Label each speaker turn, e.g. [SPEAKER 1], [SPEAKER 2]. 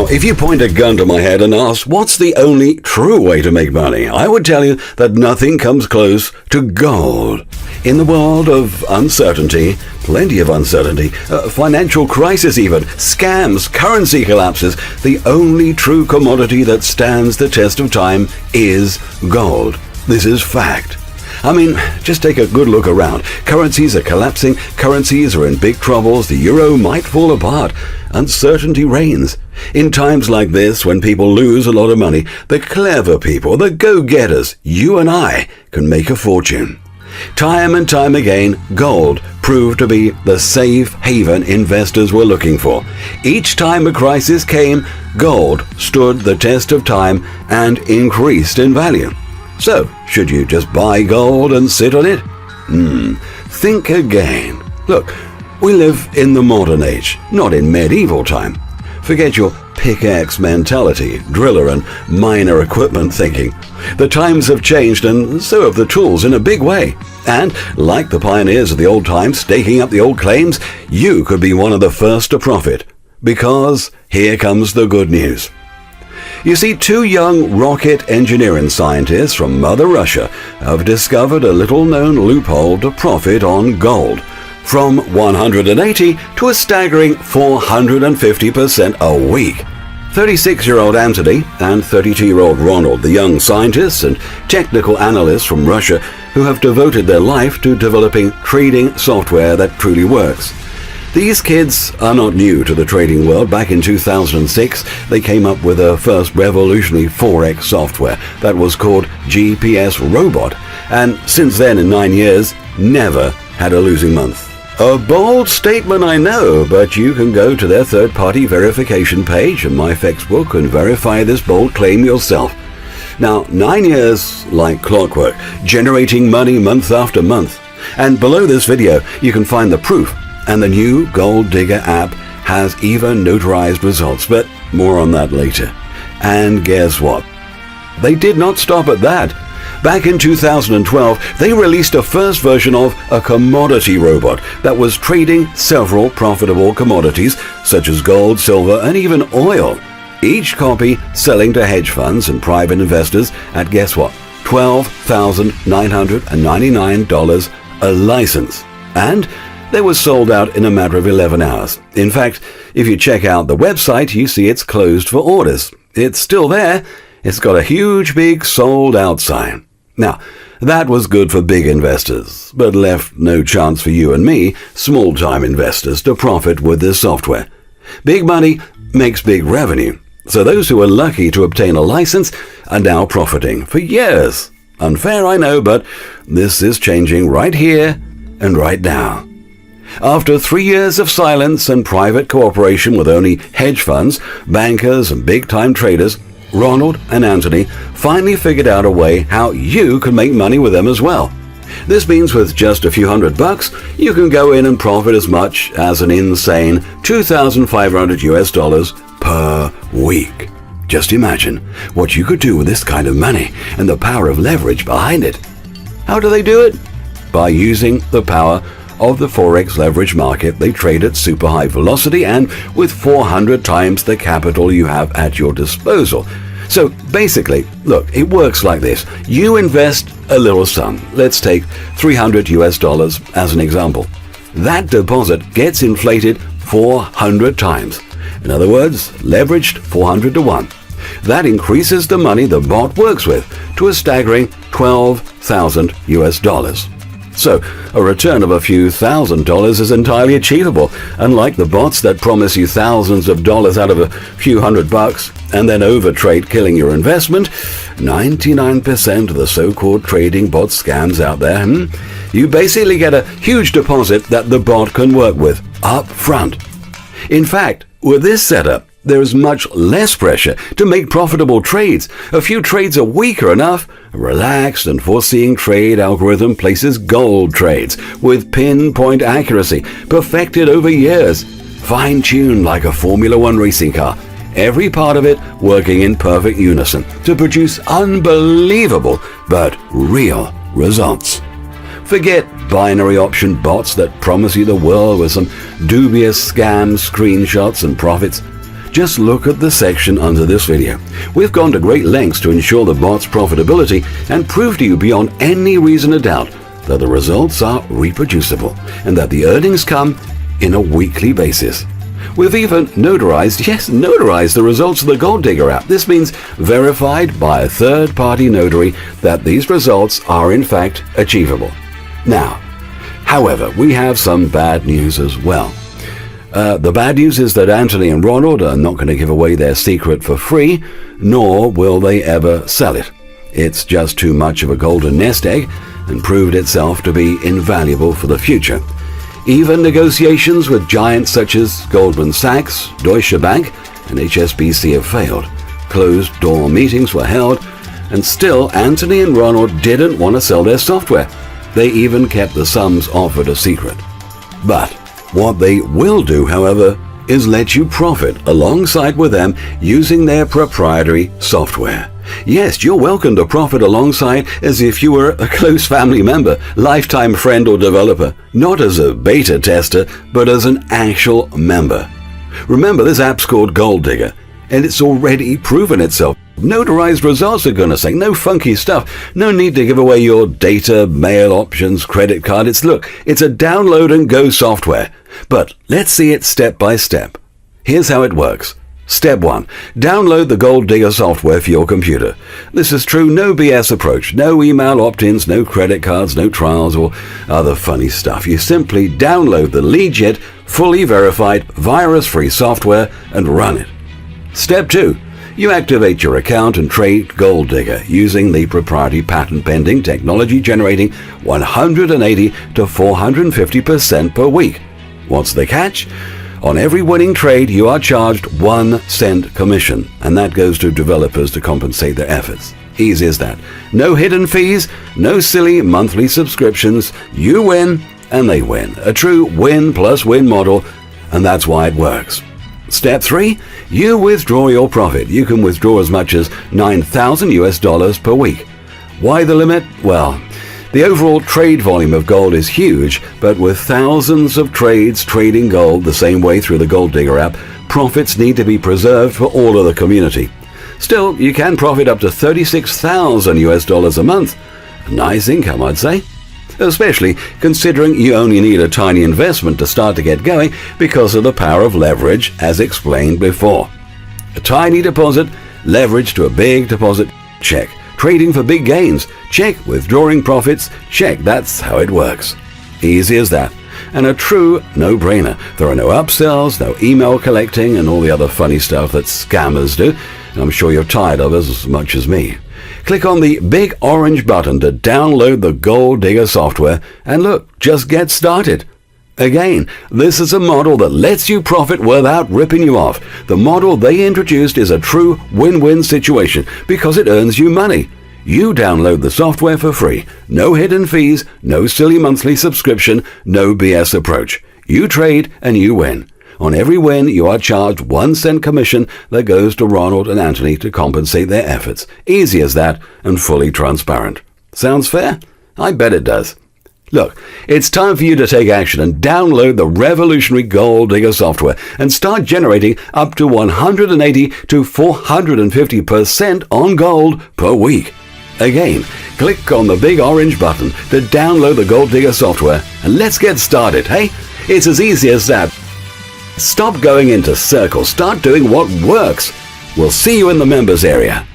[SPEAKER 1] Now, if you point a gun to my head and ask what's the only true way to make money, I would tell you that nothing comes close to gold. In the world of uncertainty, plenty of uncertainty, financial crisis even, scams, currency collapses, the only true commodity that stands the test of time is gold. This is fact. I mean, just take a good look around. Currencies are collapsing, currencies are in big troubles, the euro might fall apart. Uncertainty reigns. In times like this, when people lose a lot of money, the clever people, the go-getters, you and I, can make a fortune. Time and time again, gold proved to be the safe haven investors were looking for. Each time a crisis came, gold stood the test of time and increased in value. So, should you just buy gold and sit on it? Think again. Look, we live in the modern age, not in medieval time. Forget your pickaxe mentality, driller and miner equipment thinking. The times have changed and so have the tools in a big way. And, like the pioneers of the old times staking up the old claims, you could be one of the first to profit. Because here comes the good news. You see, two young rocket engineering scientists from Mother Russia have discovered a little-known loophole to profit on gold, from 180 to a staggering 450% a week. 36-year-old Anthony and 32-year-old Ronald, the young scientists and technical analysts from Russia who have devoted their life to developing trading software that truly works. These kids are not new to the trading world. Back in 2006, they came up with a first revolutionary Forex software that was called GPS Robot, and since then, in 9 years, never had a losing month. A bold statement, I know, but you can go to their third-party verification page on MyFXBook and verify this bold claim yourself. Now, 9 years like clockwork, generating money month after month. And below this video, you can find the proof. And the new Gold Digger app has even notarized results, but more on that later. And guess what? They did not stop at that. Back in 2012, they released a first version of a commodity robot that was trading several profitable commodities, such as gold, silver, and even oil. Each copy selling to hedge funds and private investors at, guess what, $12,999 a license. And they were sold out in a matter of 11 hours. In fact, if you check out the website, you see it's closed for orders. It's still there. It's got a huge big sold out sign. Now, that was good for big investors, but left no chance for you and me, small-time investors, to profit with this software. Big money makes big revenue. So those who were lucky to obtain a license are now profiting for years. Unfair, I know, but this is changing right here and right now. After 3 years of silence and private cooperation with only hedge funds, bankers, and big-time traders, Ronald and Anthony finally figured out a way how you can make money with them as well. This means with just a few $100, you can go in and profit as much as an insane $2,500 per week. Just imagine what you could do with this kind of money and the power of leverage behind it. How do they do it? By using the power of the Forex leverage market. They trade at super high velocity and with 400 times the capital you have at your disposal. So basically, look, it works like this. You invest a little sum. Let's take $300 as an example. That deposit gets inflated 400 times. In other words, leveraged 400 to 1. That increases the money the bot works with to a staggering $12,000. So, a return of a few $1,000s is entirely achievable, unlike the bots that promise you thousands of dollars out of a few $100 and then overtrade, killing your investment. 99% of the so-called trading bot scams out there, you basically get a huge deposit that the bot can work with up front. In fact, with this setup, there is much less pressure to make profitable trades. A few trades a week are enough. A relaxed and foreseeing trade algorithm places gold trades with pinpoint accuracy, perfected over years, fine-tuned like a Formula One racing car. Every part of it working in perfect unison to produce unbelievable but real results. Forget binary option bots that promise you the world with some dubious scam screenshots and profits. Just look at the section under this video. We've gone to great lengths to ensure the bot's profitability and prove to you beyond any reason of doubt that the results are reproducible and that the earnings come in a weekly basis. We've even notarized the results of the Gold Digger app. This means verified by a third-party notary that these results are in fact achievable. Now, however, we have some bad news as well. The bad news is that Anthony and Ronald are not going to give away their secret for free, nor will they ever sell it. It's just too much of a golden nest egg and proved itself to be invaluable for the future. Even negotiations with giants such as Goldman Sachs, Deutsche Bank, and HSBC have failed. Closed-door meetings were held, and still Anthony and Ronald didn't want to sell their software. They even kept the sums offered a secret. But what they will do, however, is let you profit alongside with them using their proprietary software. Yes, you're welcome to profit alongside as if you were a close family member, lifetime friend or developer, not as a beta tester, but as an actual member. Remember, this app's called Gold Digger, and it's already proven itself. Notarized results, are gonna say, no funky stuff, no need to give away your data, mail options, credit card. It's a download and go software. But let's see it step by step. Here's how it works. Step 1. Download the Gold Digger software for your computer. This is true no BS approach, no email opt-ins, no credit cards, no trials or other funny stuff. You simply download the legit, fully verified, virus-free software and run it. Step 2. You activate your account and trade Gold Digger using the proprietary patent-pending technology generating 180 to 450% per week. What's the catch? On every winning trade, you are charged 1 cent commission, and that goes to developers to compensate their efforts. Easy as that. No hidden fees, no silly monthly subscriptions. You win, and they win. A true win plus win model, and that's why it works. Step 3, you withdraw your profit. You can withdraw as much as $9,000 per week. Why the limit? Well, the overall trade volume of gold is huge, but with thousands of trades trading gold the same way through the Gold Digger app, profits need to be preserved for all of the community. Still, you can profit up to $36,000 a month. A nice income, I'd say. Especially considering you only need a tiny investment to start to get going because of the power of leverage, as explained before. A tiny deposit, leverage to a big deposit, check. Trading for big gains, check. Withdrawing profits, check. That's how it works. Easy as that. And a true no-brainer. There are no upsells, no email collecting, and all the other funny stuff that scammers do. And I'm sure you're tired of as much as me. Click on the big orange button to download the Gold Digger software, and look, just get started. Again, this is a model that lets you profit without ripping you off. The model they introduced is a true win-win situation because it earns you money. You download the software for free. No hidden fees, no silly monthly subscription, no BS approach. You trade and you win. On every win, you are charged 1 cent commission that goes to Ronald and Anthony to compensate their efforts. Easy as that and fully transparent. Sounds fair? I bet it does. Look, it's time for you to take action and download the revolutionary Gold Digger software and start generating up to 180 to 450% on gold per week. Again, click on the big orange button to download the Gold Digger software and let's get started, hey? It's as easy as that. Stop going into circles. Start doing what works. We'll see you in the members area.